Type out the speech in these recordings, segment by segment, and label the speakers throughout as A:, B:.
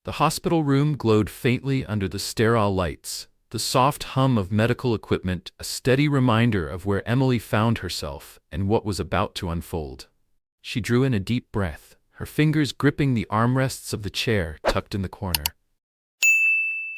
A: The hospital room glowed faintly under the sterile lights, the soft hum of medical equipment a steady reminder of where Emily found herself and what was about to unfold. She drew in a deep breath, her fingers gripping the armrests of the chair tucked in the corner.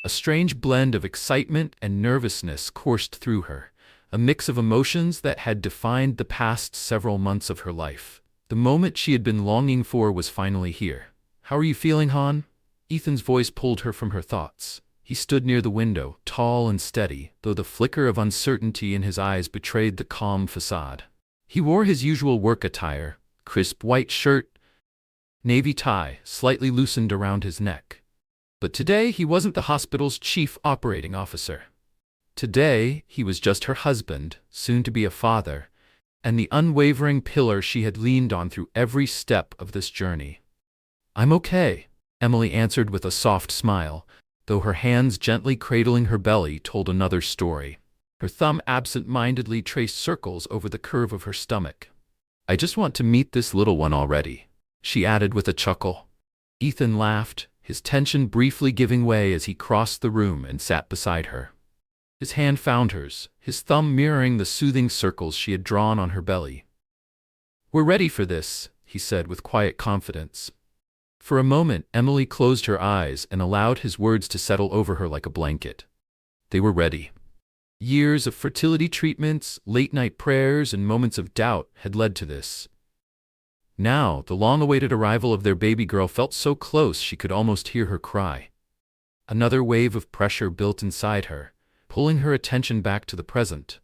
A: A strange blend of excitement and nervousness coursed through her, a mix of emotions that had defined the past several months of her life. The moment she had been longing for was finally here. "How are you feeling, Han?" Ethan's voice pulled her from her thoughts. He stood near the window, tall and steady, though the flicker of uncertainty in his eyes betrayed the calm facade. He wore his usual work attire, crisp white shirt, navy tie slightly loosened around his neck. But today he wasn't the hospital's chief operating officer. Today he was just her husband, soon to be a father, and the unwavering pillar she had leaned on through every step of this journey. "I'm okay," Emily answered with a soft smile, though her hands gently cradling her belly told another story. Her thumb absent-mindedly traced circles over the curve of her stomach. "I just want to meet this little one already," she added with a chuckle. Ethan laughed, his tension briefly giving way as he crossed the room and sat beside her. His hand found hers, his thumb mirroring the soothing circles she had drawn on her belly. "We're ready for this," he said with quiet confidence. For a moment, Emily closed her eyes and allowed his words to settle over her like a blanket. They were ready. Years of fertility treatments, late-night prayers, and moments of doubt had led to this. Now, the long-awaited arrival of their baby girl felt so close she could almost hear her cry. Another wave of pressure built inside her, pulling her attention back to the present.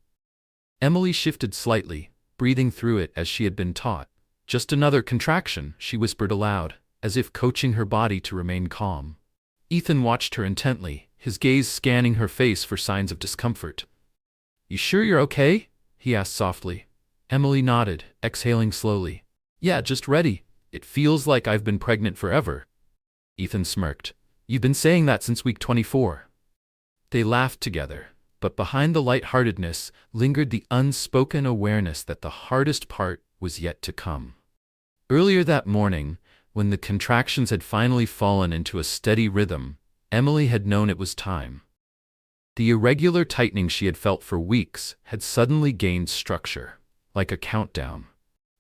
A: Emily shifted slightly, breathing through it as she had been taught. "Just another contraction," she whispered aloud, as if coaching her body to remain calm. Ethan watched her intently, his gaze scanning her face for signs of discomfort. "You sure you're okay?" he asked softly. Emily nodded, exhaling slowly. "Yeah, just ready. It feels like I've been pregnant forever." Ethan smirked. "You've been saying that since week 24. They laughed together, but behind the lightheartedness lingered the unspoken awareness that the hardest part was yet to come. Earlier that morning, when the contractions had finally fallen into a steady rhythm, Emily had known it was time. The irregular tightening she had felt for weeks had suddenly gained structure, like a countdown.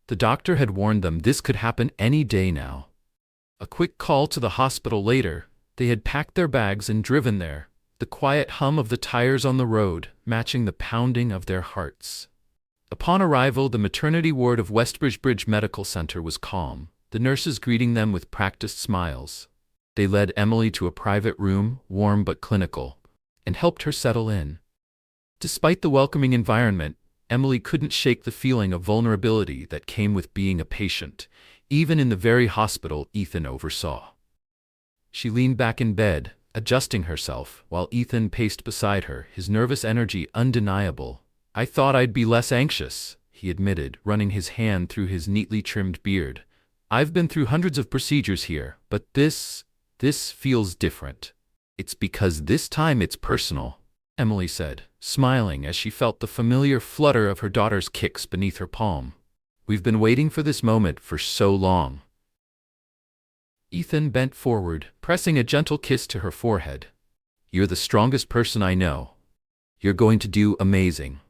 A: The doctor had warned them this could happen any day now. A quick call to the hospital later, they had packed their bags and driven there, the quiet hum of the tires on the road matching the pounding of their hearts. Upon arrival, the maternity ward of Westbridge Medical Center was calm, the nurses greeting them with practiced smiles. They led Emily to a private room, warm but clinical, and helped her settle in. Despite the welcoming environment, Emily couldn't shake the feeling of vulnerability that came with being a patient, even in the very hospital Ethan oversaw. She leaned back in bed, adjusting herself, while Ethan paced beside her, his nervous energy undeniable. "I thought I'd be less anxious," he admitted, running his hand through his neatly trimmed beard. "I've been through hundreds of procedures here, but this feels different." "It's because this time it's personal," Emily said, smiling as she felt the familiar flutter of her daughter's kicks beneath her palm. "We've been waiting for this moment for so long." Ethan bent forward, pressing a gentle kiss to her forehead. "You're the strongest person I know. You're going to do amazing."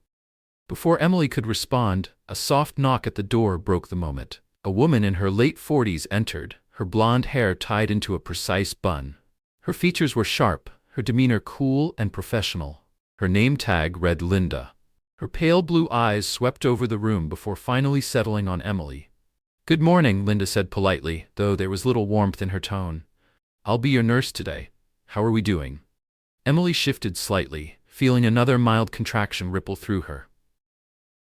A: Before Emily could respond, a soft knock at the door broke the moment. A woman in her late 40s entered, her blonde hair tied into a precise bun. Her features were sharp, her demeanor cool and professional. Her name tag read Linda. Her pale blue eyes swept over the room before finally settling on Emily. "Good morning," Linda said politely, though there was little warmth in her tone. "I'll be your nurse today. How are we doing?" Emily shifted slightly, feeling another mild contraction ripple through her.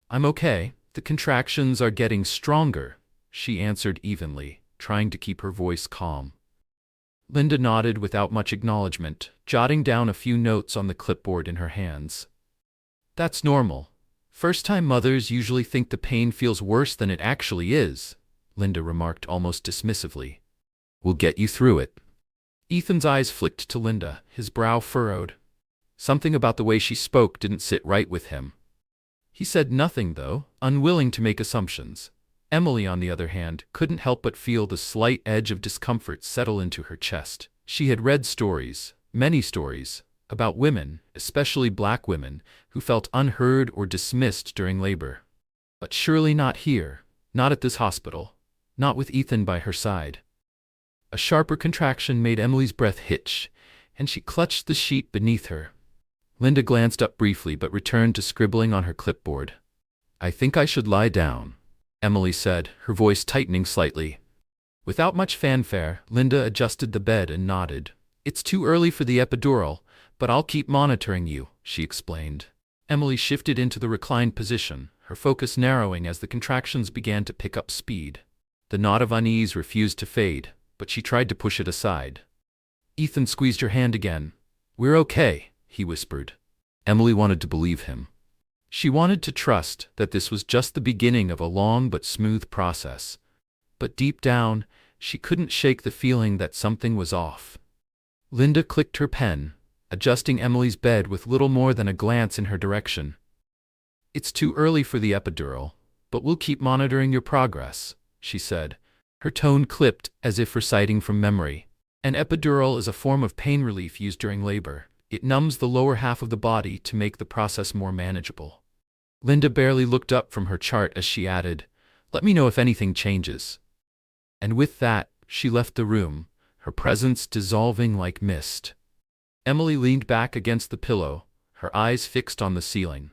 A: "I'm okay. The contractions are getting stronger," she answered evenly, trying to keep her voice calm. Linda nodded without much acknowledgement, jotting down a few notes on the clipboard in her hands. "That's normal. First-time mothers usually think the pain feels worse than it actually is," Linda remarked almost dismissively. "We'll get you through it." Ethan's eyes flicked to Linda, his brow furrowed. Something about the way she spoke didn't sit right with him. He said nothing, though, unwilling to make assumptions. Emily, on the other hand, couldn't help but feel the slight edge of discomfort settle into her chest. She had read stories, many stories, about women, especially black women, who felt unheard or dismissed during labor. But surely not here, not at this hospital, not with Ethan by her side. A sharper contraction made Emily's breath hitch, and she clutched the sheet beneath her. Linda glanced up briefly but returned to scribbling on her clipboard. "I think I should lie down," Emily said, her voice tightening slightly. Without much fanfare, Linda adjusted the bed and nodded. "It's too early for the epidural, but I'll keep monitoring you," she explained. Emily shifted into the reclined position, her focus narrowing as the contractions began to pick up speed. The knot of unease refused to fade, but she tried to push it aside. Ethan squeezed her hand again. "We're okay," he whispered. Emily wanted to believe him. She wanted to trust that this was just the beginning of a long but smooth process. But deep down, she couldn't shake the feeling that something was off. Linda clicked her pen, adjusting Emily's bed with little more than a glance in her direction. "It's too early for the epidural, but we'll keep monitoring your progress," she said, her tone clipped as if reciting from memory. An epidural is a form of pain relief used during labor. It numbs the lower half of the body to make the process more manageable. Linda barely looked up from her chart as she added, "Let me know if anything changes." And with that, she left the room, her presence dissolving like mist. Emily leaned back against the pillow, her eyes fixed on the ceiling.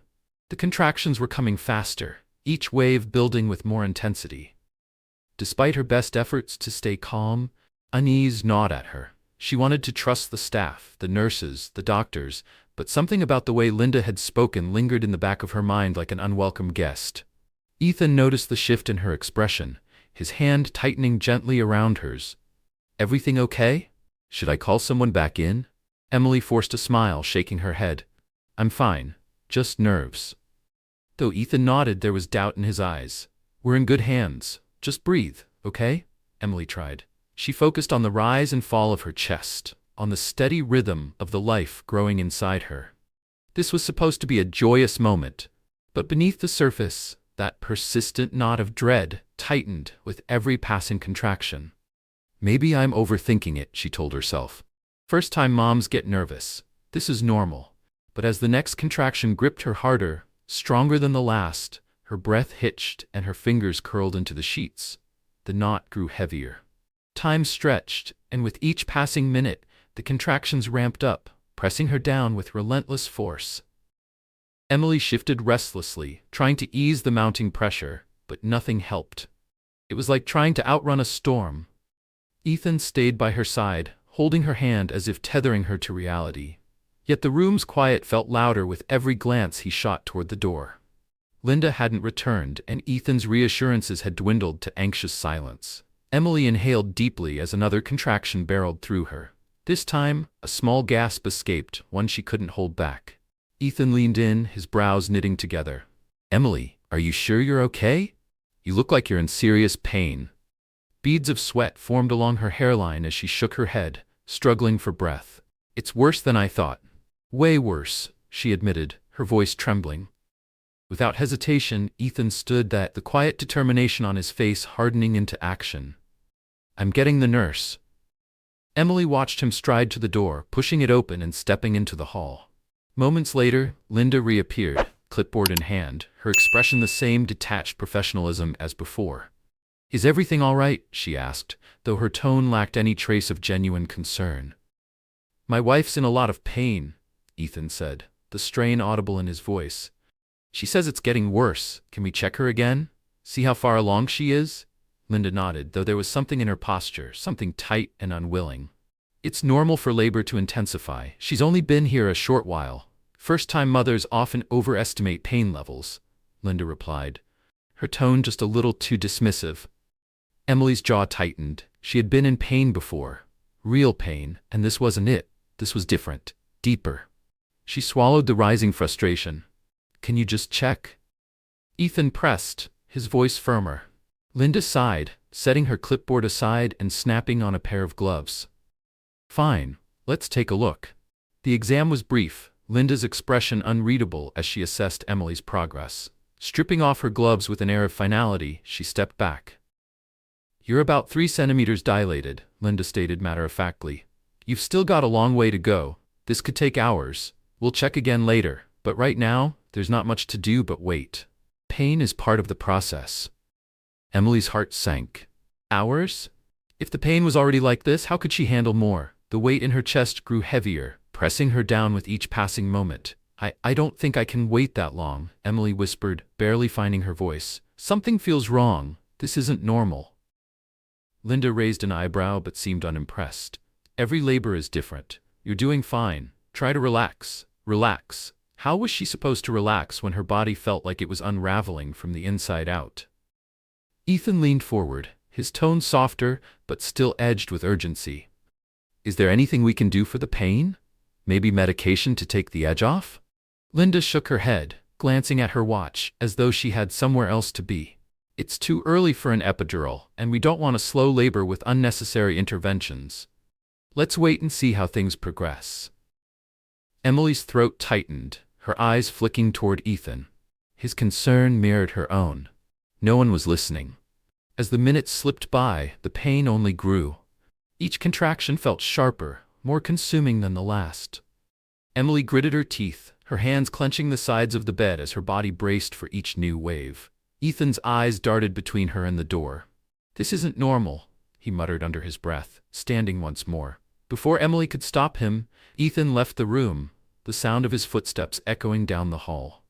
A: The contractions were coming faster, each wave building with more intensity. Despite her best efforts to stay calm, unease gnawed at her. She wanted to trust the staff, the nurses, the doctors, but something about the way Linda had spoken lingered in the back of her mind like an unwelcome guest. Ethan noticed the shift in her expression, his hand tightening gently around hers. "Everything okay? Should I call someone back in?" Emily forced a smile, shaking her head. "I'm fine, just nerves." Though Ethan nodded, there was doubt in his eyes. "We're in good hands. Just breathe, okay?" Emily tried. She focused on the rise and fall of her chest, on the steady rhythm of the life growing inside her. This was supposed to be a joyous moment, but beneath the surface, that persistent knot of dread tightened with every passing contraction. "Maybe I'm overthinking it," she told herself. "First time moms get nervous. This is normal." But as the next contraction gripped her harder, stronger than the last, her breath hitched and her fingers curled into the sheets. The knot grew heavier. Time stretched, and with each passing minute, the contractions ramped up, pressing her down with relentless force. Emily shifted restlessly, trying to ease the mounting pressure, but nothing helped. It was like trying to outrun a storm. Ethan stayed by her side, holding her hand as if tethering her to reality. Yet the room's quiet felt louder with every glance he shot toward the door. Linda hadn't returned, and Ethan's reassurances had dwindled to anxious silence. Emily inhaled deeply as another contraction barreled through her. This time, a small gasp escaped, one she couldn't hold back. Ethan leaned in, his brows knitting together. "Emily, are you sure you're okay? You look like you're in serious pain." Beads of sweat formed along her hairline as she shook her head, struggling for breath. "It's worse than I thought." "Way worse," she admitted, her voice trembling. Without hesitation, Ethan stood, the quiet determination on his face hardening into action. "I'm getting the nurse." Emily watched him stride to the door, pushing it open and stepping into the hall. Moments later, Linda reappeared, clipboard in hand, her expression the same detached professionalism as before. "Is everything all right?" she asked, though her tone lacked any trace of genuine concern. "My wife's in a lot of pain," Ethan said, the strain audible in his voice. "She says it's getting worse. Can we check her again? See how far along she is?" Linda nodded, though there was something in her posture, something tight and unwilling. "It's normal for labor to intensify. She's only been here a short while. First-time mothers often overestimate pain levels," Linda replied, her tone just a little too dismissive. Emily's jaw tightened. She had been in pain before. Real pain, and this wasn't it. This was different, deeper. She swallowed the rising frustration. "Can you just check?" Ethan pressed, his voice firmer. Linda sighed, setting her clipboard aside and snapping on a pair of gloves. "Fine, let's take a look." The exam was brief, Linda's expression unreadable as she assessed Emily's progress. Stripping off her gloves with an air of finality, she stepped back. "You're about 3 centimeters dilated," Linda stated matter-of-factly. You've still got a long way to go. This could take hours. We'll check again later, but right now, there's not much to do but wait. Pain is part of the process. Emily's heart sank. Hours? If the pain was already like this, how could she handle more? The weight in her chest grew heavier, pressing her down with each passing moment. I don't think I can wait that long, Emily whispered, barely finding her voice. Something feels wrong. This isn't normal. Linda raised an eyebrow but seemed unimpressed. Every labor is different. You're doing fine. Try to relax. Relax. How was she supposed to relax when her body felt like it was unraveling from the inside out? Ethan leaned forward, his tone softer but still edged with urgency. Is there anything we can do for the pain? Maybe medication to take the edge off? Linda shook her head, glancing at her watch as though she had somewhere else to be. It's too early for an epidural, and we don't want to slow labor with unnecessary interventions. Let's wait and see how things progress. Emily's throat tightened, her eyes flicking toward Ethan. His concern mirrored her own. No one was listening. As the minutes slipped by, the pain only grew. Each contraction felt sharper, more consuming than the last. Emily gritted her teeth, her hands clenching the sides of the bed as her body braced for each new wave. Ethan's eyes darted between her and the door. This isn't normal, he muttered under his breath, standing once more. Before Emily could stop him, Ethan left the room, the sound of his footsteps echoing down the hall.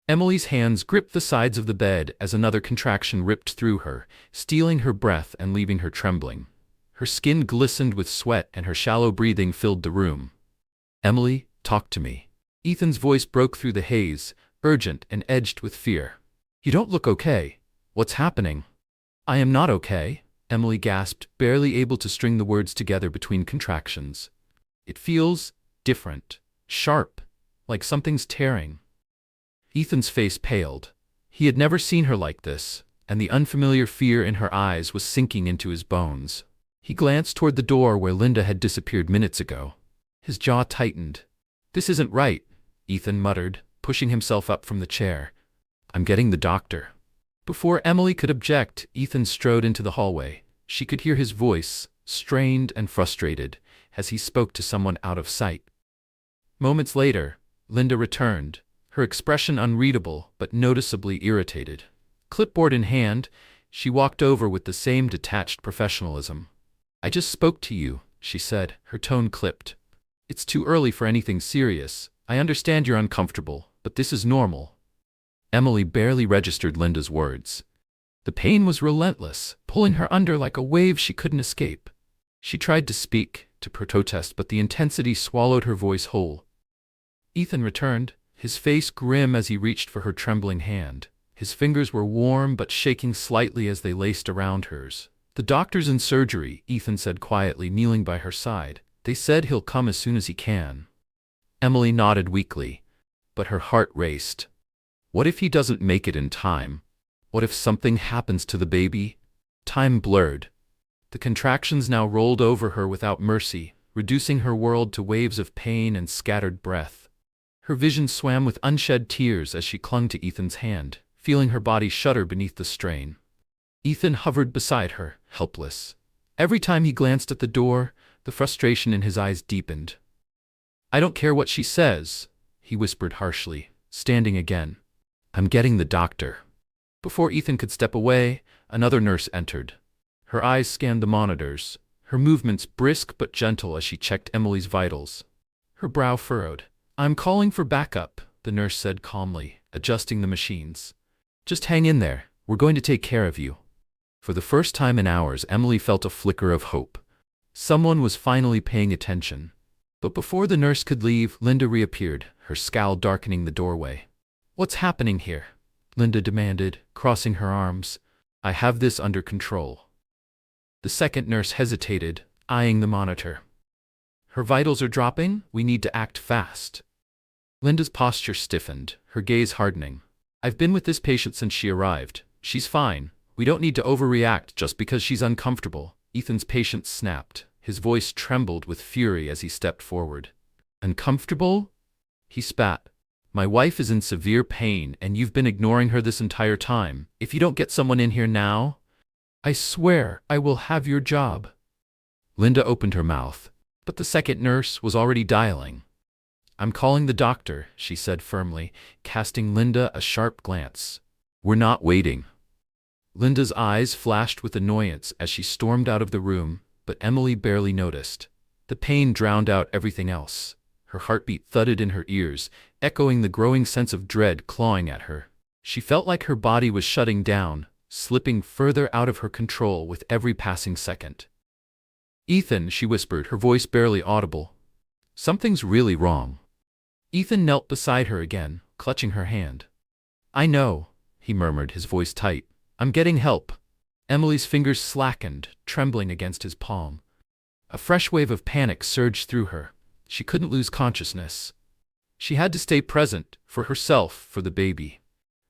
A: Emily's hands gripped the sides of the bed as another contraction ripped through her, stealing her breath and leaving her trembling. Her skin glistened with sweat and her shallow breathing filled the room. Emily, talk to me. Ethan's voice broke through the haze, urgent and edged with fear. You don't look okay. What's happening? I am not okay, Emily gasped, barely able to string the words together between contractions. It feels different, sharp, like something's tearing. Ethan's face paled. He had never seen her like this, and the unfamiliar fear in her eyes was sinking into his bones. He glanced toward the door where Linda had disappeared minutes ago. His jaw tightened. This isn't right, Ethan muttered, pushing himself up from the chair. I'm getting the doctor. Before Emily could object, Ethan strode into the hallway. She could hear his voice, strained and frustrated, as he spoke to someone out of sight. Moments later, Linda returned, her expression unreadable but noticeably irritated. Clipboard in hand, she walked over with the same detached professionalism. I just spoke to you, she said, her tone clipped. It's too early for anything serious. I understand you're uncomfortable, but this is normal. Emily barely registered Linda's words. The pain was relentless, pulling her under like a wave she couldn't escape. She tried to speak, to protest, but the intensity swallowed her voice whole. Ethan returned, his face grim as he reached for her trembling hand. His fingers were warm but shaking slightly as they laced around hers. The doctor's in surgery, Ethan said quietly, kneeling by her side. They said he'll come as soon as he can. Emily nodded weakly, but her heart raced. What if he doesn't make it in time? What if something happens to the baby? Time blurred. The contractions now rolled over her without mercy, reducing her world to waves of pain and scattered breath. Her vision swam with unshed tears as she clung to Ethan's hand, feeling her body shudder beneath the strain. Ethan hovered beside her, helpless. Every time he glanced at the door, the frustration in his eyes deepened. I don't care what she says, he whispered harshly, standing again. I'm getting the doctor. Before Ethan could step away, another nurse entered. Her eyes scanned the monitors, her movements brisk but gentle as she checked Emily's vitals. Her brow furrowed. I'm calling for backup, the nurse said calmly, adjusting the machines. Just hang in there, we're going to take care of you. For the first time in hours, Emily felt a flicker of hope. Someone was finally paying attention. But before the nurse could leave, Linda reappeared, her scowl darkening the doorway. What's happening here? Linda demanded, crossing her arms. I have this under control. The second nurse hesitated, eyeing the monitor. Her vitals are dropping, we need to act fast. Linda's posture stiffened, her gaze hardening. I've been with this patient since she arrived. She's fine. We don't need to overreact just because she's uncomfortable. Ethan's patience snapped. His voice trembled with fury as he stepped forward. Uncomfortable? He spat. My wife is in severe pain and you've been ignoring her this entire time. If you don't get someone in here now, I swear I will have your job. Linda opened her mouth. But the second nurse was already dialing. "I'm calling the doctor," she said firmly, casting Linda a sharp glance. "We're not waiting." Linda's eyes flashed with annoyance as she stormed out of the room, but Emily barely noticed. The pain drowned out everything else. Her heartbeat thudded in her ears, echoing the growing sense of dread clawing at her. She felt like her body was shutting down, slipping further out of her control with every passing second. "Ethan," she whispered, her voice barely audible. "Something's really wrong." Ethan knelt beside her again, clutching her hand. "I know," he murmured, his voice tight. "I'm getting help." Emily's fingers slackened, trembling against his palm. A fresh wave of panic surged through her. She couldn't lose consciousness. She had to stay present, for herself, for the baby.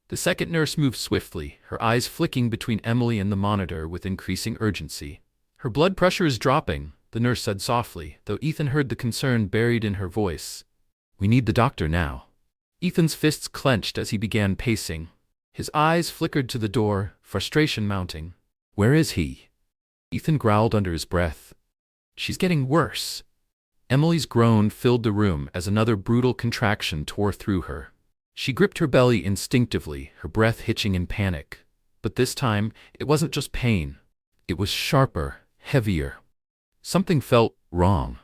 A: The second nurse moved swiftly, her eyes flicking between Emily and the monitor with increasing urgency. "Her blood pressure is dropping," the nurse said softly, though Ethan heard the concern buried in her voice. "We need the doctor now." Ethan's fists clenched as he began pacing. His eyes flickered to the door, frustration mounting. "Where is he?" Ethan growled under his breath. "She's getting worse." Emily's groan filled the room as another brutal contraction tore through her. She gripped her belly instinctively, her breath hitching in panic. But this time, it wasn't just pain. It was sharper, heavier. Something felt wrong.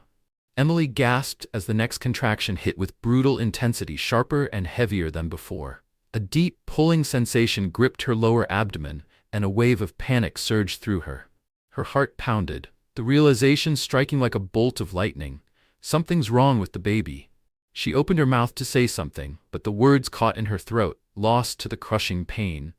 A: Emily gasped as the next contraction hit with brutal intensity, sharper and heavier than before. A deep, pulling sensation gripped her lower abdomen, and a wave of panic surged through her. Her heart pounded, the realization striking like a bolt of lightning. Something's wrong with the baby. She opened her mouth to say something, but the words caught in her throat, lost to the crushing pain.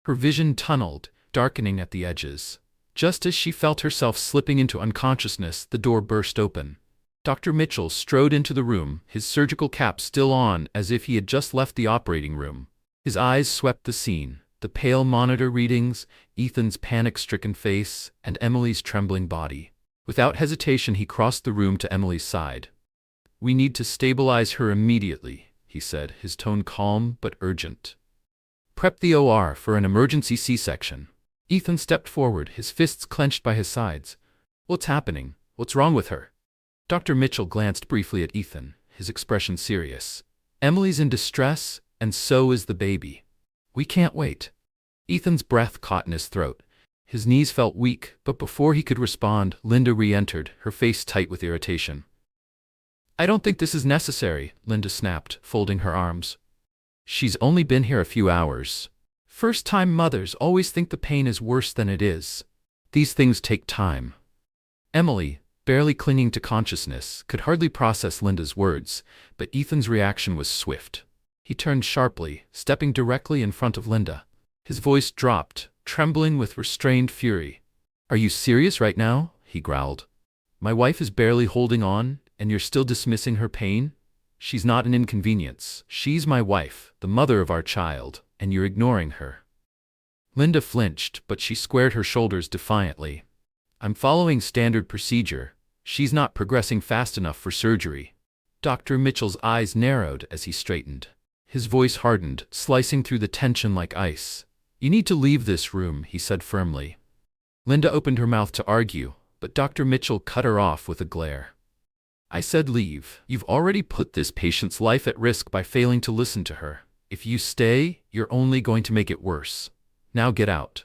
A: Her vision tunneled, darkening at the edges. Just as she felt herself slipping into unconsciousness, the door burst open. Dr. Mitchell strode into the room, his surgical cap still on as if he had just left the operating room. His eyes swept the scene, the pale monitor readings, Ethan's panic-stricken face, and Emily's trembling body. Without hesitation, he crossed the room to Emily's side. "We need to stabilize her immediately," he said, his tone calm but urgent. "Prep the OR for an emergency C-section." Ethan stepped forward, his fists clenched by his sides. "What's happening? What's wrong with her?" Dr. Mitchell glanced briefly at Ethan, his expression serious. "Emily's in distress, and so is the baby. We can't wait." Ethan's breath caught in his throat. His knees felt weak, but before he could respond, Linda re-entered, her face tight with irritation. "I don't think this is necessary," Linda snapped, folding her arms. "She's only been here a few hours. First-time mothers always think the pain is worse than it is. These things take time." Emily, barely clinging to consciousness, could hardly process Linda's words, but Ethan's reaction was swift. He turned sharply, stepping directly in front of Linda. His voice dropped, trembling with restrained fury. "Are you serious right now?" he growled. "My wife is barely holding on, and you're still dismissing her pain? She's not an inconvenience. She's my wife, the mother of our child, and you're ignoring her." Linda flinched, but she squared her shoulders defiantly. "I'm following standard procedure. She's not progressing fast enough for surgery." Dr. Mitchell's eyes narrowed as he straightened. His voice hardened, slicing through the tension like ice. "You need to leave this room," he said firmly. Linda opened her mouth to argue, but Dr. Mitchell cut her off with a glare. "I said leave. You've already put this patient's life at risk by failing to listen to her. If you stay, you're only going to make it worse. Now get out."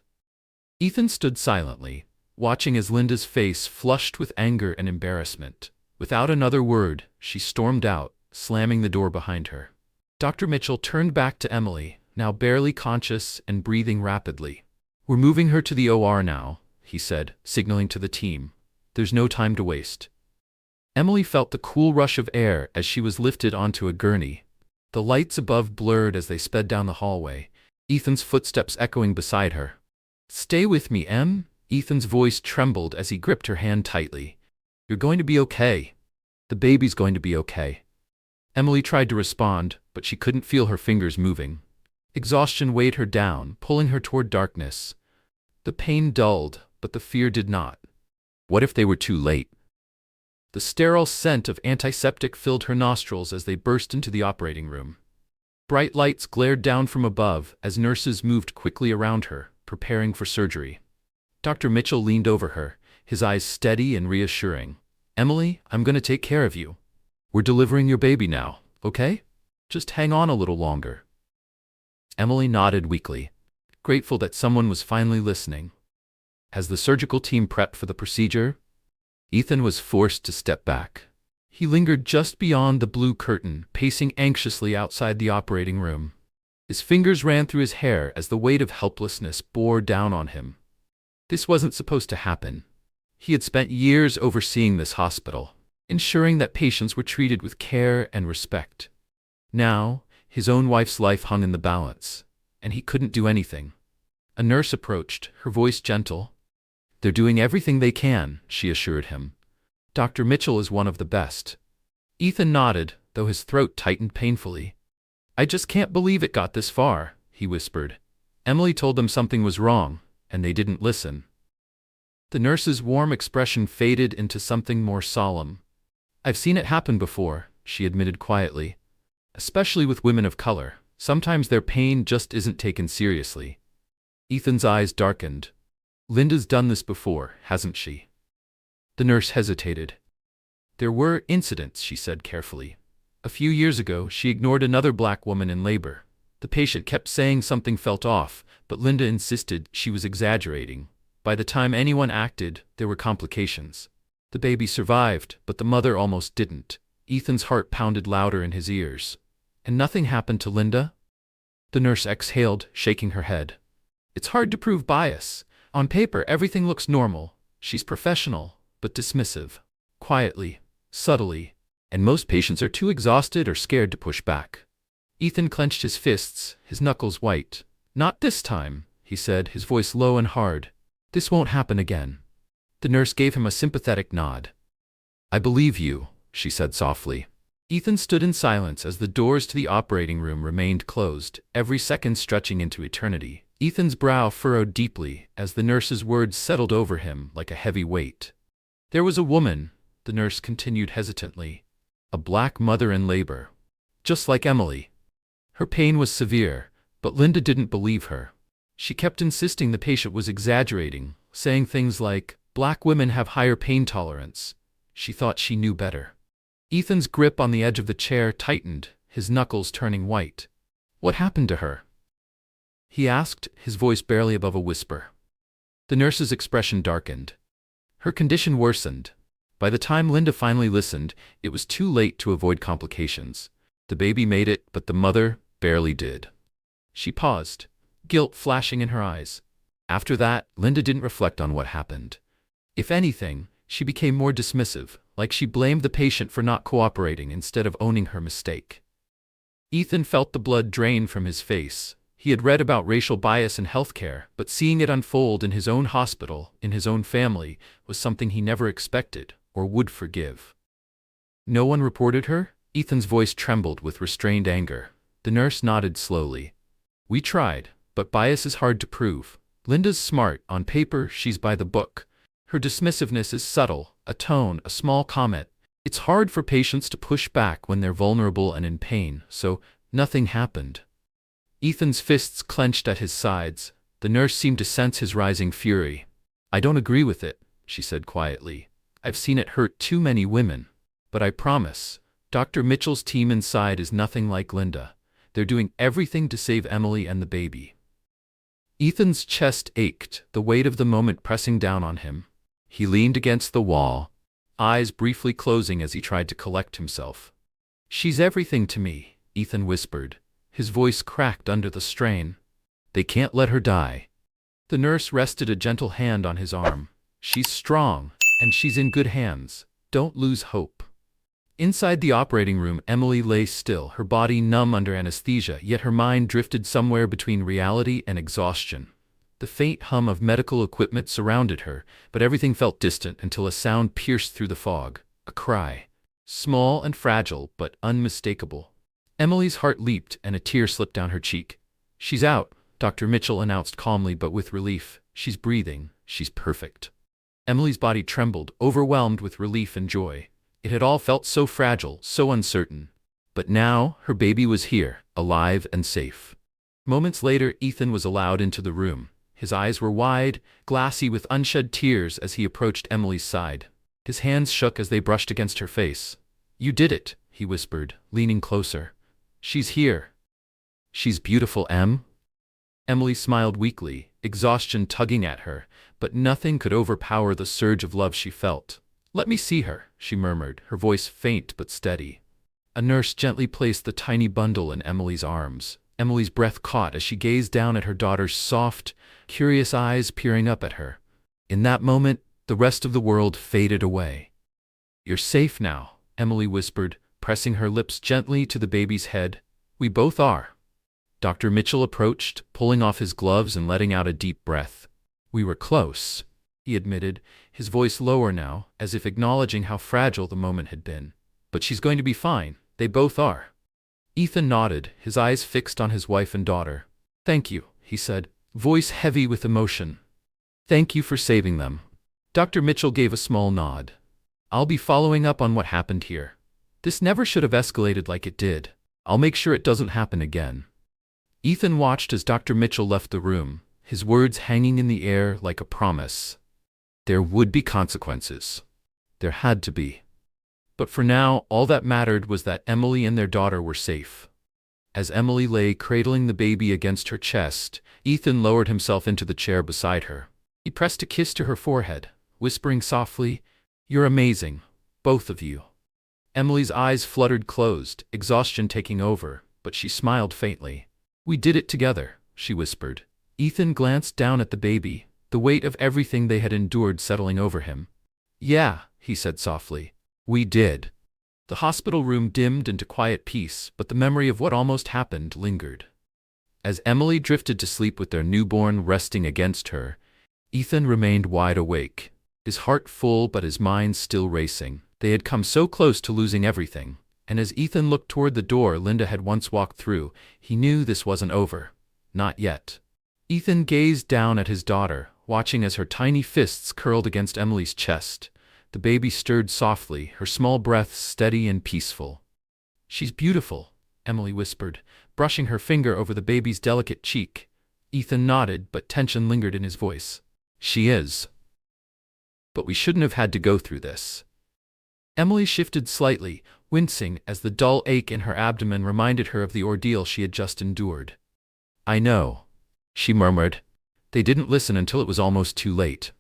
A: Ethan stood silently, watching as Linda's face flushed with anger and embarrassment. Without another word, she stormed out, slamming the door behind her. Dr. Mitchell turned back to Emily, now barely conscious and breathing rapidly. "We're moving her to the OR now," he said, signaling to the team. "There's no time to waste." Emily felt the cool rush of air as she was lifted onto a gurney. The lights above blurred as they sped down the hallway, Ethan's footsteps echoing beside her. "Stay with me, Em." Ethan's voice trembled as he gripped her hand tightly. "You're going to be okay. The baby's going to be okay." Emily tried to respond, but she couldn't feel her fingers moving. Exhaustion weighed her down, pulling her toward darkness. The pain dulled, but the fear did not. What if they were too late? The sterile scent of antiseptic filled her nostrils as they burst into the operating room. Bright lights glared down from above as nurses moved quickly around her, preparing for surgery. Dr. Mitchell leaned over her, his eyes steady and reassuring. Emily, I'm gonna take care of you. We're delivering your baby now, okay? Just hang on a little longer. Emily nodded weakly, grateful that someone was finally listening. As the surgical team prepped for the procedure, Ethan was forced to step back. He lingered just beyond the blue curtain, pacing anxiously outside the operating room. His fingers ran through his hair as the weight of helplessness bore down on him. This wasn't supposed to happen. He had spent years overseeing this hospital, ensuring that patients were treated with care and respect. Now, his own wife's life hung in the balance, and he couldn't do anything. A nurse approached, her voice gentle. "They're doing everything they can," she assured him. "Dr. Mitchell is one of the best." Ethan nodded, though his throat tightened painfully. "I just can't believe it got this far," he whispered. "Emily told them something was wrong, and they didn't listen." The nurse's warm expression faded into something more solemn. "I've seen it happen before," she admitted quietly. "Especially with women of color. Sometimes their pain just isn't taken seriously." Ethan's eyes darkened. "Linda's done this before, hasn't she?" The nurse hesitated. "There were incidents," she said carefully. "A few years ago, she ignored another black woman in labor. The patient kept saying something felt off, but Linda insisted she was exaggerating. By the time anyone acted, there were complications. The baby survived, but the mother almost didn't." Ethan's heart pounded louder in his ears. "And nothing happened to Linda?" The nurse exhaled, shaking her head. "It's hard to prove bias. On paper, everything looks normal. She's professional, but dismissive. Quietly, subtly. And most patients are too exhausted or scared to push back." Ethan clenched his fists, his knuckles white. "Not this time," he said, his voice low and hard. "This won't happen again." The nurse gave him a sympathetic nod. "I believe you," she said softly. Ethan stood in silence as the doors to the operating room remained closed, every second stretching into eternity. Ethan's brow furrowed deeply as the nurse's words settled over him like a heavy weight. "There was a woman," the nurse continued hesitantly, "a black mother in labor. Just like Emily. Her pain was severe, but Linda didn't believe her. She kept insisting the patient was exaggerating, saying things like, 'Black women have higher pain tolerance.' She thought she knew better." Ethan's grip on the edge of the chair tightened, his knuckles turning white. "What happened to her?" he asked, his voice barely above a whisper. The nurse's expression darkened. Her condition worsened. By the time Linda finally listened, it was too late to avoid complications. The baby made it, but the mother barely did. She paused, guilt flashing in her eyes. After that, Linda didn't reflect on what happened. If anything, she became more dismissive, like she blamed the patient for not cooperating instead of owning her mistake. Ethan felt the blood drain from his face. He had read about racial bias in healthcare, but seeing it unfold in his own hospital, in his own family, was something he never expected or would forgive. "No one reported her?" Ethan's voice trembled with restrained anger. The nurse nodded slowly. "We tried, but bias is hard to prove. Linda's smart. On paper, she's by the book. Her dismissiveness is subtle, a tone, a small comment. It's hard for patients to push back when they're vulnerable and in pain, so nothing happened." Ethan's fists clenched at his sides. The nurse seemed to sense his rising fury. "I don't agree with it," she said quietly. "I've seen it hurt too many women. But I promise, Dr. Mitchell's team inside is nothing like Linda. They're doing everything to save Emily and the baby." Ethan's chest ached, the weight of the moment pressing down on him. He leaned against the wall, eyes briefly closing as he tried to collect himself. "She's everything to me," Ethan whispered, his voice cracked under the strain. "They can't let her die." The nurse rested a gentle hand on his arm. "She's strong, and she's in good hands. Don't lose hope." Inside the operating room, Emily lay still, her body numb under anesthesia, yet her mind drifted somewhere between reality and exhaustion. The faint hum of medical equipment surrounded her, but everything felt distant until a sound pierced through the fog. A cry. Small and fragile, but unmistakable. Emily's heart leaped and a tear slipped down her cheek. "She's out," Dr. Mitchell announced calmly but with relief. "She's breathing. She's perfect." Emily's body trembled, overwhelmed with relief and joy. It had all felt so fragile, so uncertain. But now, her baby was here, alive and safe. Moments later, Ethan was allowed into the room. His eyes were wide, glassy with unshed tears as he approached Emily's side. His hands shook as they brushed against her face. "You did it," he whispered, leaning closer. "She's here." "She's beautiful, Em?" Emily smiled weakly, exhaustion tugging at her, but nothing could overpower the surge of love she felt. "Let me see her," she murmured, her voice faint but steady. A nurse gently placed the tiny bundle in Emily's arms. Emily's breath caught as she gazed down at her daughter's soft, curious eyes peering up at her. In that moment, the rest of the world faded away. "You're safe now," Emily whispered, pressing her lips gently to the baby's head. "We both are." Dr. Mitchell approached, pulling off his gloves and letting out a deep breath. "We were close," he admitted, his voice lower now, as if acknowledging how fragile the moment had been. "But she's going to be fine. They both are." Ethan nodded, his eyes fixed on his wife and daughter. "Thank you," he said, voice heavy with emotion. "Thank you for saving them." Dr. Mitchell gave a small nod. "I'll be following up on what happened here. This never should have escalated like it did. I'll make sure it doesn't happen again." Ethan watched as Dr. Mitchell left the room, his words hanging in the air like a promise. There would be consequences. There had to be. But for now, all that mattered was that Emily and their daughter were safe. As Emily lay cradling the baby against her chest, Ethan lowered himself into the chair beside her. He pressed a kiss to her forehead, whispering softly, "You're amazing, both of you." Emily's eyes fluttered closed, exhaustion taking over, but she smiled faintly. "We did it together," she whispered. Ethan glanced down at the baby, the weight of everything they had endured settling over him. "Yeah," he said softly. "We did." The hospital room dimmed into quiet peace, but the memory of what almost happened lingered. As Emily drifted to sleep with their newborn resting against her, Ethan remained wide awake, his heart full but his mind still racing. They had come so close to losing everything, and as Ethan looked toward the door Linda had once walked through, he knew this wasn't over. Not yet. Ethan gazed down at his daughter, watching as her tiny fists curled against Emily's chest. The baby stirred softly, her small breaths steady and peaceful. "She's beautiful," Emily whispered, brushing her finger over the baby's delicate cheek. Ethan nodded, but tension lingered in his voice. "She is. But we shouldn't have had to go through this." Emily shifted slightly, wincing as the dull ache in her abdomen reminded her of the ordeal she had just endured. "I know," she murmured. They didn't listen until it was almost too late.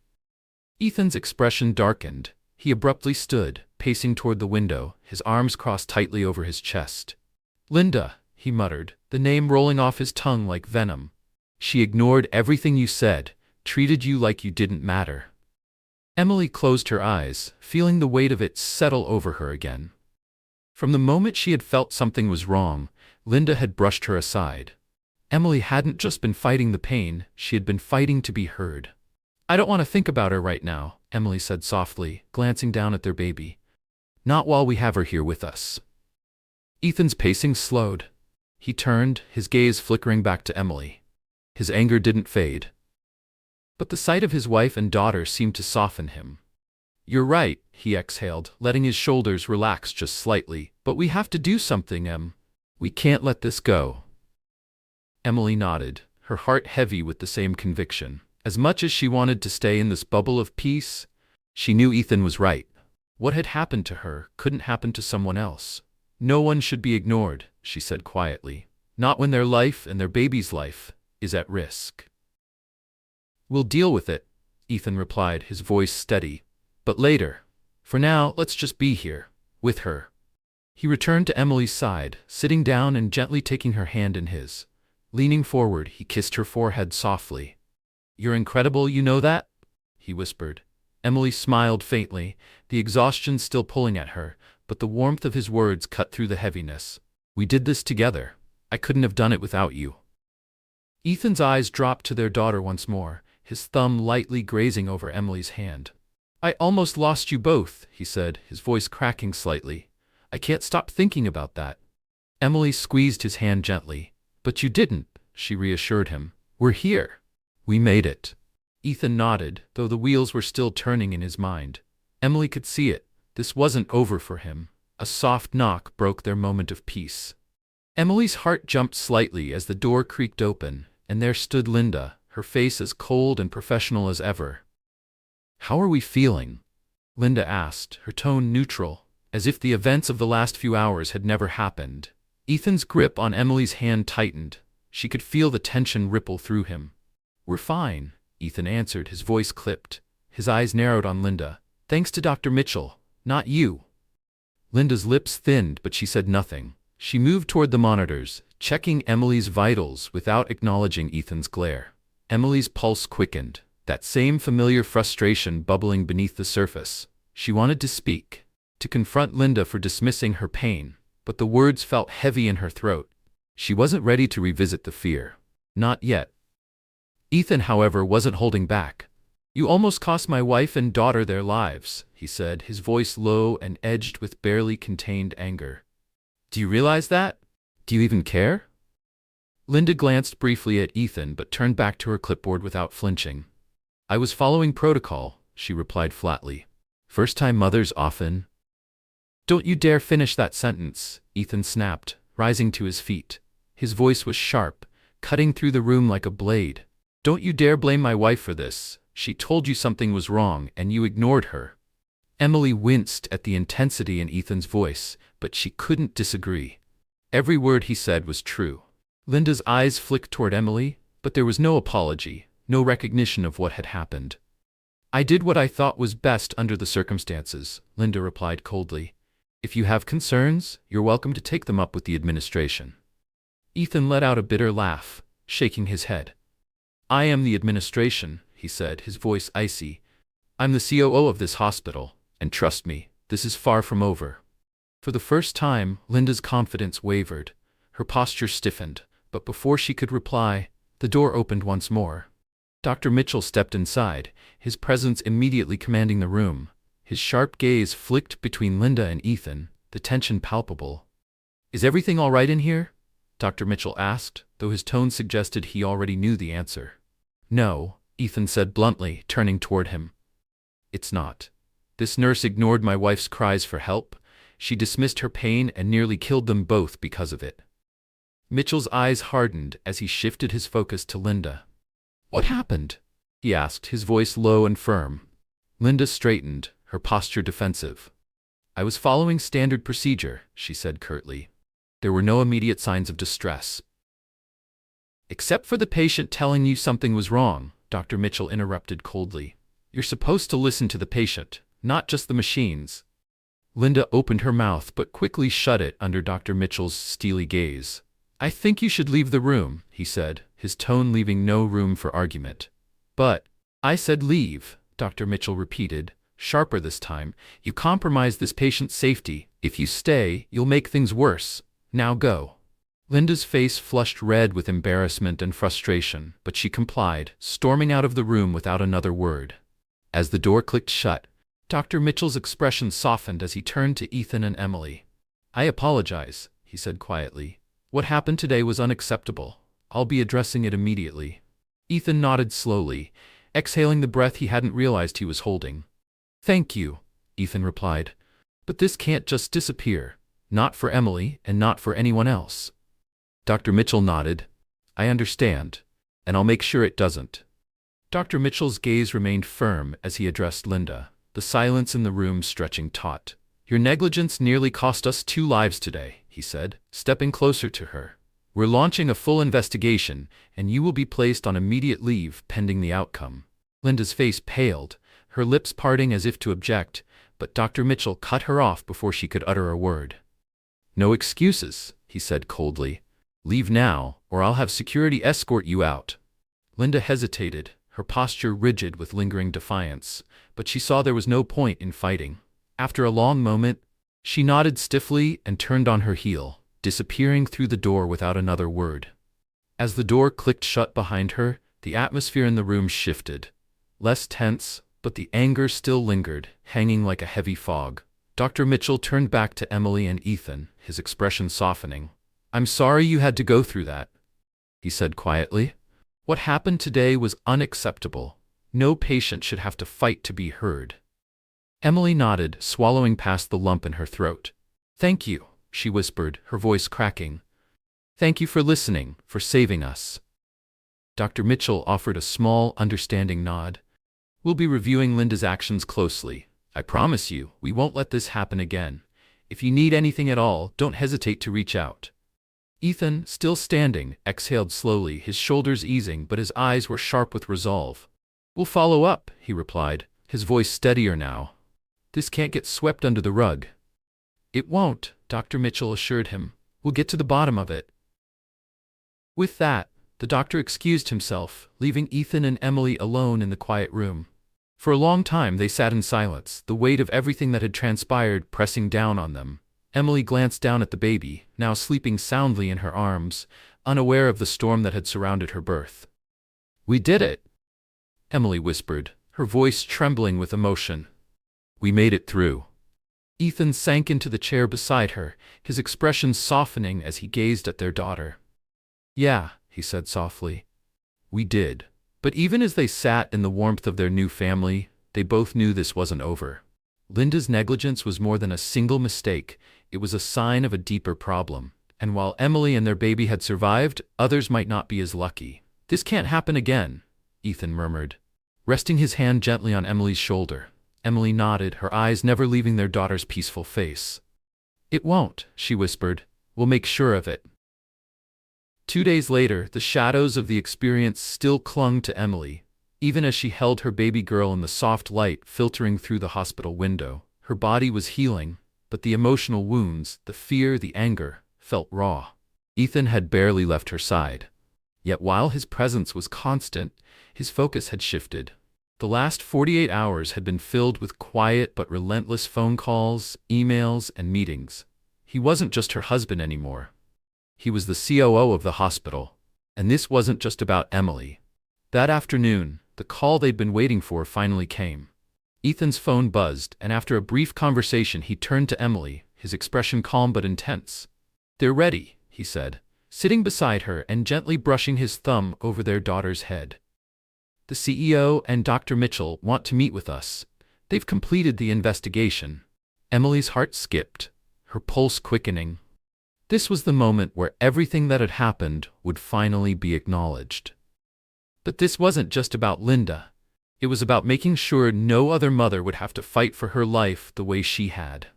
A: Ethan's expression darkened. He abruptly stood, pacing toward the window, his arms crossed tightly over his chest. "Linda," he muttered, the name rolling off his tongue like venom. "She ignored everything you said, treated you like you didn't matter." Emily closed her eyes, feeling the weight of it settle over her again. From the moment she had felt something was wrong, Linda had brushed her aside. Emily hadn't just been fighting the pain, she had been fighting to be heard. "I don't want to think about her right now," Emily said softly, glancing down at their baby. "Not while we have her here with us." Ethan's pacing slowed. He turned, his gaze flickering back to Emily. His anger didn't fade. But the sight of his wife and daughter seemed to soften him. "You're right," he exhaled, letting his shoulders relax just slightly. "But we have to do something, Em. We can't let this go." Emily nodded, her heart heavy with the same conviction. As much as she wanted to stay in this bubble of peace, she knew Ethan was right. What had happened to her couldn't happen to someone else. "No one should be ignored," she said quietly. "Not when their life and their baby's life is at risk." "We'll deal with it," Ethan replied, his voice steady. "But later. For now, let's just be here, with her." He returned to Emily's side, sitting down and gently taking her hand in his. Leaning forward, he kissed her forehead softly. "You're incredible, you know that?" he whispered. Emily smiled faintly, the exhaustion still pulling at her, but the warmth of his words cut through the heaviness. "We did this together. I couldn't have done it without you." Ethan's eyes dropped to their daughter once more, his thumb lightly grazing over Emily's hand. "I almost lost you both," he said, his voice cracking slightly. "I can't stop thinking about that." Emily squeezed his hand gently. "But you didn't," she reassured him. "We're here. We made it." Ethan nodded, though the wheels were still turning in his mind. Emily could see it. This wasn't over for him. A soft knock broke their moment of peace. Emily's heart jumped slightly as the door creaked open, and there stood Linda, her face as cold and professional as ever. "How are we feeling?" Linda asked, her tone neutral, as if the events of the last few hours had never happened. Ethan's grip on Emily's hand tightened. She could feel the tension ripple through him. "We're fine," Ethan answered, his voice clipped. His eyes narrowed on Linda. "Thanks to Dr. Mitchell, not you." Linda's lips thinned, but she said nothing. She moved toward the monitors, checking Emily's vitals without acknowledging Ethan's glare. Emily's pulse quickened, that same familiar frustration bubbling beneath the surface. She wanted to speak, to confront Linda for dismissing her pain, but the words felt heavy in her throat. She wasn't ready to revisit the fear. Not yet. Ethan, however, wasn't holding back. "You almost cost my wife and daughter their lives," he said, his voice low and edged with barely contained anger. "Do you realize that? Do you even care?" Linda glanced briefly at Ethan but turned back to her clipboard without flinching. "I was following protocol," she replied flatly. "First-time mothers often—" "Don't you dare finish that sentence," Ethan snapped, rising to his feet. His voice was sharp, cutting through the room like a blade. "Don't you dare blame my wife for this. She told you something was wrong, and you ignored her." Emily winced at the intensity in Ethan's voice, but she couldn't disagree. Every word he said was true. Linda's eyes flicked toward Emily, but there was no apology, no recognition of what had happened. "I did what I thought was best under the circumstances," Linda replied coldly. "If you have concerns, you're welcome to take them up with the administration." Ethan let out a bitter laugh, shaking his head. "I am the administration," he said, his voice icy. "I'm the COO of this hospital, and trust me, this is far from over." For the first time, Linda's confidence wavered. Her posture stiffened, but before she could reply, the door opened once more. Dr. Mitchell stepped inside, his presence immediately commanding the room. His sharp gaze flicked between Linda and Ethan, the tension palpable. "Is everything all right in here?" Dr. Mitchell asked, though his tone suggested he already knew the answer. "No," Ethan said bluntly, turning toward him. "It's not. This nurse ignored my wife's cries for help. She dismissed her pain and nearly killed them both because of it." Mitchell's eyes hardened as he shifted his focus to Linda. "What happened?" he asked, his voice low and firm. Linda straightened, her posture defensive. "I was following standard procedure," she said curtly. "There were no immediate signs of distress." "Except for the patient telling you something was wrong," Dr. Mitchell interrupted coldly. "You're supposed to listen to the patient, not just the machines." Linda opened her mouth but quickly shut it under Dr. Mitchell's steely gaze. "I think you should leave the room," he said, his tone leaving no room for argument. "But—" "I said leave," Dr. Mitchell repeated, sharper this time. "You compromise this patient's safety. If you stay, you'll make things worse. Now go." Linda's face flushed red with embarrassment and frustration, but she complied, storming out of the room without another word. As the door clicked shut, Dr. Mitchell's expression softened as he turned to Ethan and Emily. "I apologize," he said quietly. "What happened today was unacceptable. I'll be addressing it immediately." Ethan nodded slowly, exhaling the breath he hadn't realized he was holding. "Thank you," Ethan replied. "But this can't just disappear. Not for Emily and not for anyone else." Dr. Mitchell nodded. "I understand, and I'll make sure it doesn't." Dr. Mitchell's gaze remained firm as he addressed Linda, the silence in the room stretching taut. "Your negligence nearly cost us 2 lives today," he said, stepping closer to her. "We're launching a full investigation, and you will be placed on immediate leave pending the outcome." Linda's face paled, her lips parting as if to object, but Dr. Mitchell cut her off before she could utter a word. "No excuses," he said coldly. "Leave now, or I'll have security escort you out." Linda hesitated, her posture rigid with lingering defiance, but she saw there was no point in fighting. After a long moment, she nodded stiffly and turned on her heel, disappearing through the door without another word. As the door clicked shut behind her, the atmosphere in the room shifted. Less tense, but the anger still lingered, hanging like a heavy fog. Dr. Mitchell turned back to Emily and Ethan, his expression softening. "I'm sorry you had to go through that," he said quietly. "What happened today was unacceptable. No patient should have to fight to be heard." Emily nodded, swallowing past the lump in her throat. "Thank you," she whispered, her voice cracking. "Thank you for listening, for saving us." Dr. Mitchell offered a small, understanding nod. "We'll be reviewing Linda's actions closely. I promise you, we won't let this happen again. If you need anything at all, don't hesitate to reach out. Ethan, still standing, exhaled slowly, his shoulders easing, but his eyes were sharp with resolve. We'll follow up, he replied, his voice steadier now. This can't get swept under the rug. It won't, Dr. Mitchell assured him. We'll get to the bottom of it. With that, the doctor excused himself, leaving Ethan and Emily alone in the quiet room. For a long time they sat in silence, the weight of everything that had transpired pressing down on them. Emily glanced down at the baby, now sleeping soundly in her arms, unaware of the storm that had surrounded her birth. We did it, Emily whispered, her voice trembling with emotion. We made it through. Ethan sank into the chair beside her, his expression softening as he gazed at their daughter. Yeah, he said softly. We did. But even as they sat in the warmth of their new family, they both knew this wasn't over. Linda's negligence was more than a single mistake, it was a sign of a deeper problem. And while Emily and their baby had survived, others might not be as lucky. This can't happen again, Ethan murmured, resting his hand gently on Emily's shoulder. Emily nodded, her eyes never leaving their daughter's peaceful face. It won't, she whispered. We'll make sure of it. 2 days later, the shadows of the experience still clung to Emily, even as she held her baby girl in the soft light filtering through the hospital window. Her body was healing, but the emotional wounds, the fear, the anger, felt raw. Ethan had barely left her side. Yet while his presence was constant, his focus had shifted. The last 48 hours had been filled with quiet but relentless phone calls, emails, and meetings. He wasn't just her husband anymore. He was the COO of the hospital. And this wasn't just about Emily. That afternoon, the call they'd been waiting for finally came. Ethan's phone buzzed, and after a brief conversation he turned to Emily, his expression calm but intense. They're ready, he said, sitting beside her and gently brushing his thumb over their daughter's head. The CEO and Dr. Mitchell want to meet with us. They've completed the investigation. Emily's heart skipped, her pulse quickening. This was the moment where everything that had happened would finally be acknowledged. But this wasn't just about Linda. It was about making sure no other mother would have to fight for her life the way she had.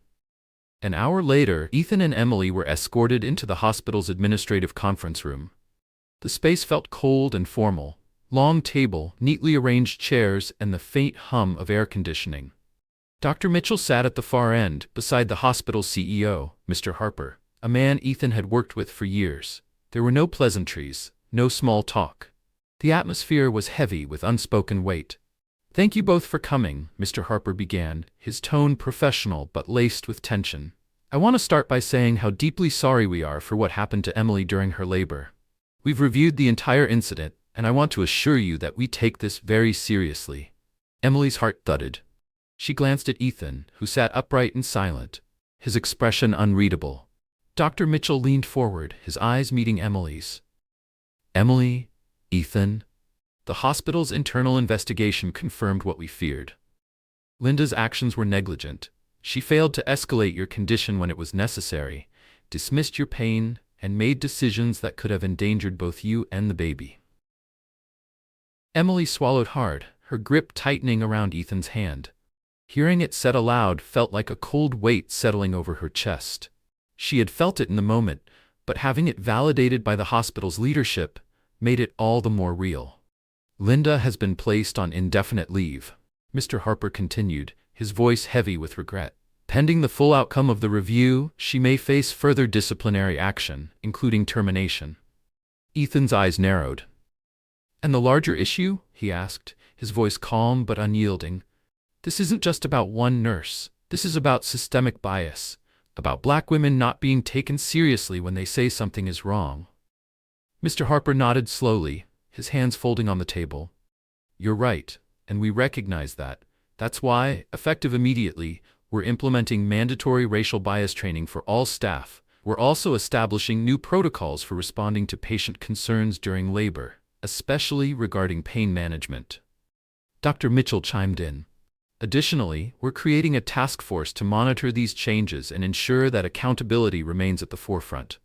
A: An hour later, Ethan and Emily were escorted into the hospital's administrative conference room. The space felt cold and formal. Long table, neatly arranged chairs, and the faint hum of air conditioning. Dr. Mitchell sat at the far end, beside the hospital's CEO, Mr. Harper, a man Ethan had worked with for years. There were no pleasantries, no small talk. The atmosphere was heavy with unspoken weight. Thank you both for coming, Mr. Harper began, his tone professional but laced with tension. I want to start by saying how deeply sorry we are for what happened to Emily during her labor. We've reviewed the entire incident, and I want to assure you that we take this very seriously. Emily's heart thudded. She glanced at Ethan, who sat upright and silent, his expression unreadable. Dr. Mitchell leaned forward, his eyes meeting Emily's. Emily, Ethan. The hospital's internal investigation confirmed what we feared. Linda's actions were negligent. She failed to escalate your condition when it was necessary, dismissed your pain, and made decisions that could have endangered both you and the baby. Emily swallowed hard, her grip tightening around Ethan's hand. Hearing it said aloud felt like a cold weight settling over her chest. She had felt it in the moment, but having it validated by the hospital's leadership made it all the more real. Linda has been placed on indefinite leave, Mr. Harper continued, his voice heavy with regret. Pending the full outcome of the review, she may face further disciplinary action, including termination. Ethan's eyes narrowed. And the larger issue? He asked, his voice calm but unyielding. This isn't just about one nurse. This is about systemic bias, about Black women not being taken seriously when they say something is wrong. Mr. Harper nodded slowly, his hands folding on the table. You're right, and we recognize that. That's why, effective immediately, we're implementing mandatory racial bias training for all staff. We're also establishing new protocols for responding to patient concerns during labor, especially regarding pain management. Dr. Mitchell chimed in. Additionally, we're creating a task force to monitor these changes and ensure that accountability remains at the forefront.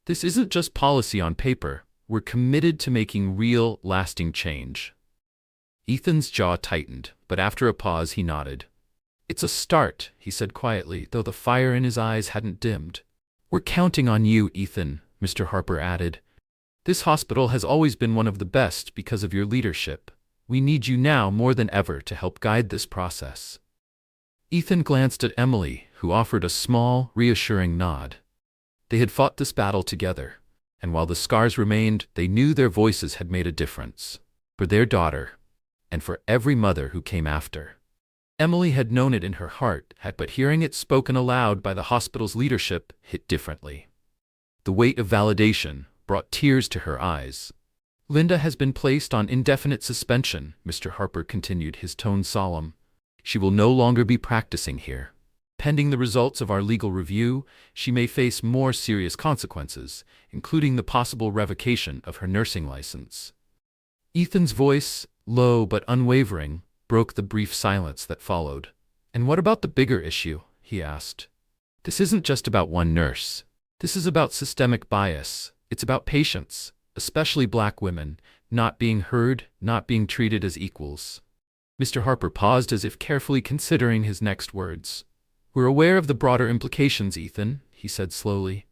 A: This isn't just policy on paper. We're committed to making real, lasting change. Ethan's jaw tightened, but after a pause he nodded. It's a start, he said quietly, though the fire in his eyes hadn't dimmed. We're counting on you, Ethan, Mr. Harper added. This hospital has always been one of the best because of your leadership. We need you now more than ever to help guide this process. Ethan glanced at Emily, who offered a small, reassuring nod. They had fought this battle together, and while the scars remained, they knew their voices had made a difference. For their daughter, and for every mother who came after. Emily had known it in her heart, but hearing it spoken aloud by the hospital's leadership hit differently. The weight of validation brought tears to her eyes. Linda has been placed on indefinite suspension, Mr. Harper continued, his tone solemn. She will no longer be practicing here. Pending the results of our legal review, she may face more serious consequences, including the possible revocation of her nursing license. Ethan's voice, low but unwavering, broke the brief silence that followed. And what about the bigger issue? He asked. This isn't just about one nurse. This is about systemic bias. It's about patients, especially black women, not being heard, not being treated as equals. Mr. Harper paused as if carefully considering his next words. We're aware of the broader implications, Ethan, he said slowly.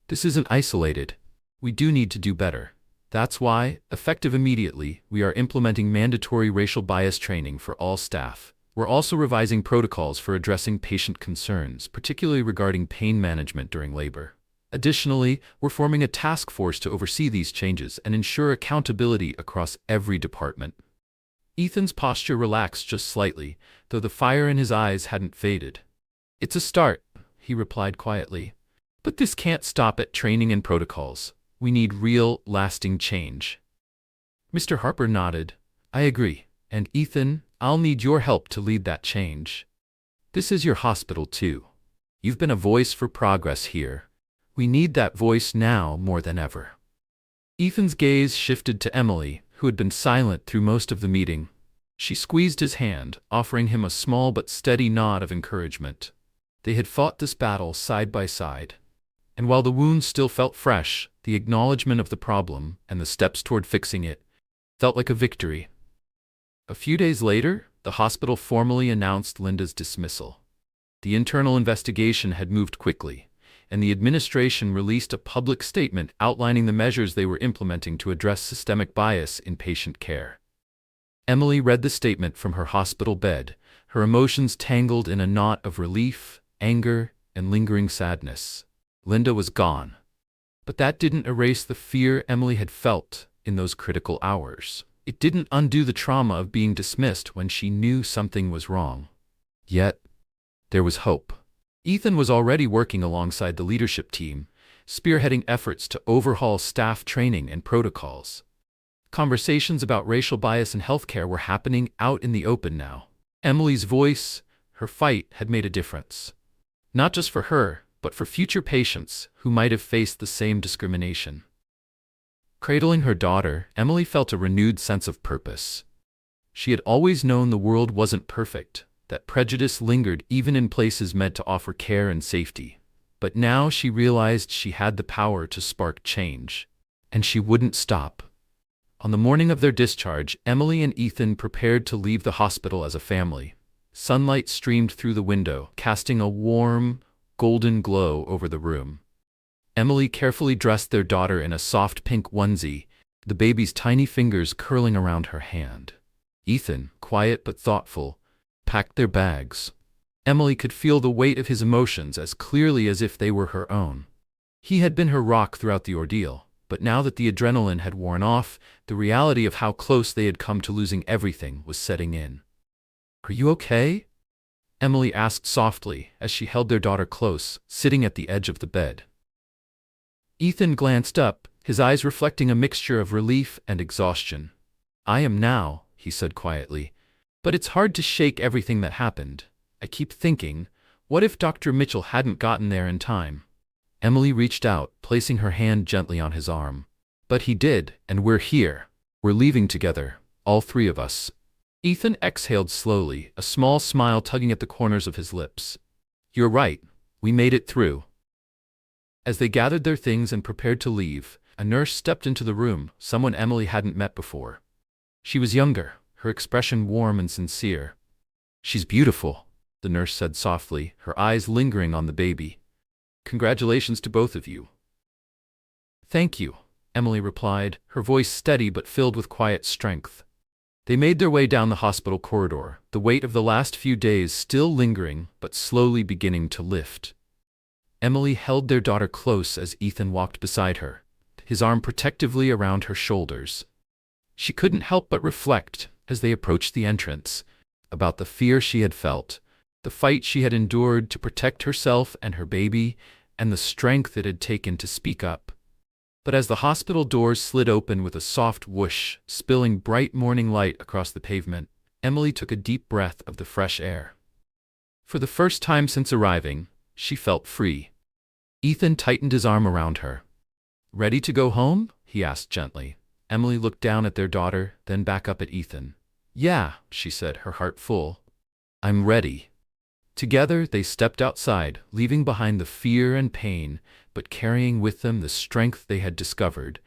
A: This isn't isolated. We do need to do better. That's why, effective immediately, we are implementing mandatory racial bias training for all staff. We're also revising protocols for addressing patient concerns, particularly regarding pain management during labor. Additionally, we're forming a task force to oversee these changes and ensure accountability across every department. Ethan's posture relaxed just slightly, though the fire in his eyes hadn't faded. It's a start, he replied quietly. But this can't stop at training and protocols. We need real, lasting change. Mr. Harper nodded. I agree. And Ethan, I'll need your help to lead that change. This is your hospital too. You've been a voice for progress here. We need that voice now more than ever. Ethan's gaze shifted to Emily, who had been silent through most of the meeting. She squeezed his hand, offering him a small but steady nod of encouragement. They had fought this battle side by side. And while the wounds still felt fresh, the acknowledgement of the problem and the steps toward fixing it felt like a victory. A few days later, the hospital formally announced Linda's dismissal. The internal investigation had moved quickly, and the administration released a public statement outlining the measures they were implementing to address systemic bias in patient care. Emily read the statement from her hospital bed, her emotions tangled in a knot of relief, anger, and lingering sadness. Linda was gone. But that didn't erase the fear Emily had felt in those critical hours. It didn't undo the trauma of being dismissed when she knew something was wrong. Yet, there was hope. Ethan was already working alongside the leadership team, spearheading efforts to overhaul staff training and protocols. Conversations about racial bias in healthcare were happening out in the open now. Emily's voice, her fight, had made a difference. Not just for her, but for future patients who might have faced the same discrimination. Cradling her daughter, Emily felt a renewed sense of purpose. She had always known the world wasn't perfect, that prejudice lingered even in places meant to offer care and safety. But now she realized she had the power to spark change. And she wouldn't stop. On the morning of their discharge, Emily and Ethan prepared to leave the hospital as a family. Sunlight streamed through the window, casting a warm, golden glow over the room. Emily carefully dressed their daughter in a soft pink onesie, the baby's tiny fingers curling around her hand. Ethan, quiet but thoughtful, packed their bags. Emily could feel the weight of his emotions as clearly as if they were her own. He had been her rock throughout the ordeal, but now that the adrenaline had worn off, the reality of how close they had come to losing everything was setting in. Are you okay? Emily asked softly as she held their daughter close, sitting at the edge of the bed. Ethan glanced up, his eyes reflecting a mixture of relief and exhaustion. I am now, he said quietly, but it's hard to shake everything that happened. I keep thinking, what if Dr. Mitchell hadn't gotten there in time? Emily reached out, placing her hand gently on his arm. But he did, and we're here. We're leaving together, all three of us. Ethan exhaled slowly, a small smile tugging at the corners of his lips. You're right. We made it through. As they gathered their things and prepared to leave, a nurse stepped into the room, someone Emily hadn't met before. She was younger, her expression warm and sincere. She's beautiful, the nurse said softly, her eyes lingering on the baby. "Congratulations to both of you." "Thank you," Emily replied, her voice steady but filled with quiet strength. They made their way down the hospital corridor, the weight of the last few days still lingering but slowly beginning to lift. Emily held their daughter close as Ethan walked beside her, his arm protectively around her shoulders. She couldn't help but reflect, as they approached the entrance, about the fear she had felt, the fight she had endured to protect herself and her baby, and the strength it had taken to speak up. But as the hospital doors slid open with a soft whoosh, spilling bright morning light across the pavement, Emily took a deep breath of the fresh air. For the first time since arriving, she felt free. Ethan tightened his arm around her. "Ready to go home?" he asked gently. Emily looked down at their daughter, then back up at Ethan. "Yeah," she said, her heart full. "I'm ready." Together they stepped outside, leaving behind the fear and pain, but carrying with them the strength they had discovered,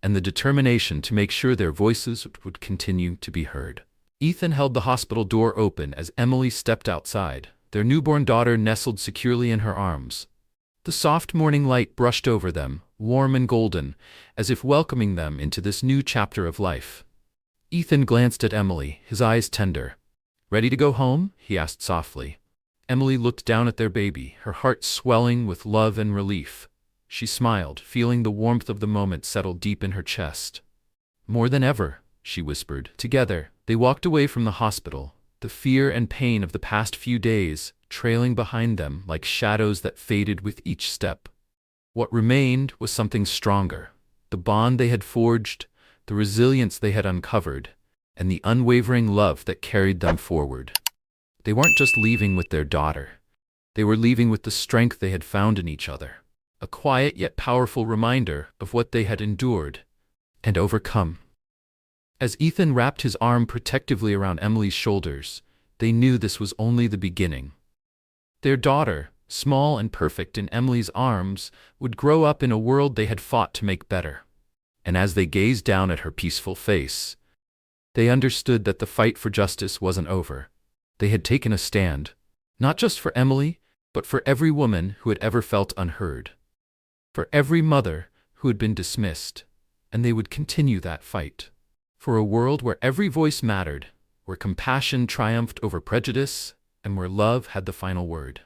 A: and the determination to make sure their voices would continue to be heard. Ethan held the hospital door open as Emily stepped outside, their newborn daughter nestled securely in her arms. The soft morning light brushed over them, warm and golden, as if welcoming them into this new chapter of life. Ethan glanced at Emily, his eyes tender. "Ready to go home?" he asked softly. Emily looked down at their baby, her heart swelling with love and relief. She smiled, feeling the warmth of the moment settle deep in her chest. "More than ever," she whispered. Together, they walked away from the hospital, the fear and pain of the past few days trailing behind them like shadows that faded with each step. What remained was something stronger, the bond they had forged, the resilience they had uncovered, and the unwavering love that carried them forward. They weren't just leaving with their daughter. They were leaving with the strength they had found in each other, a quiet yet powerful reminder of what they had endured and overcome. As Ethan wrapped his arm protectively around Emily's shoulders, they knew this was only the beginning. Their daughter, small and perfect in Emily's arms, would grow up in a world they had fought to make better. And as they gazed down at her peaceful face, they understood that the fight for justice wasn't over. They had taken a stand, not just for Emily, but for every woman who had ever felt unheard, for every mother who had been dismissed, and they would continue that fight. For a world where every voice mattered, where compassion triumphed over prejudice, and where love had the final word.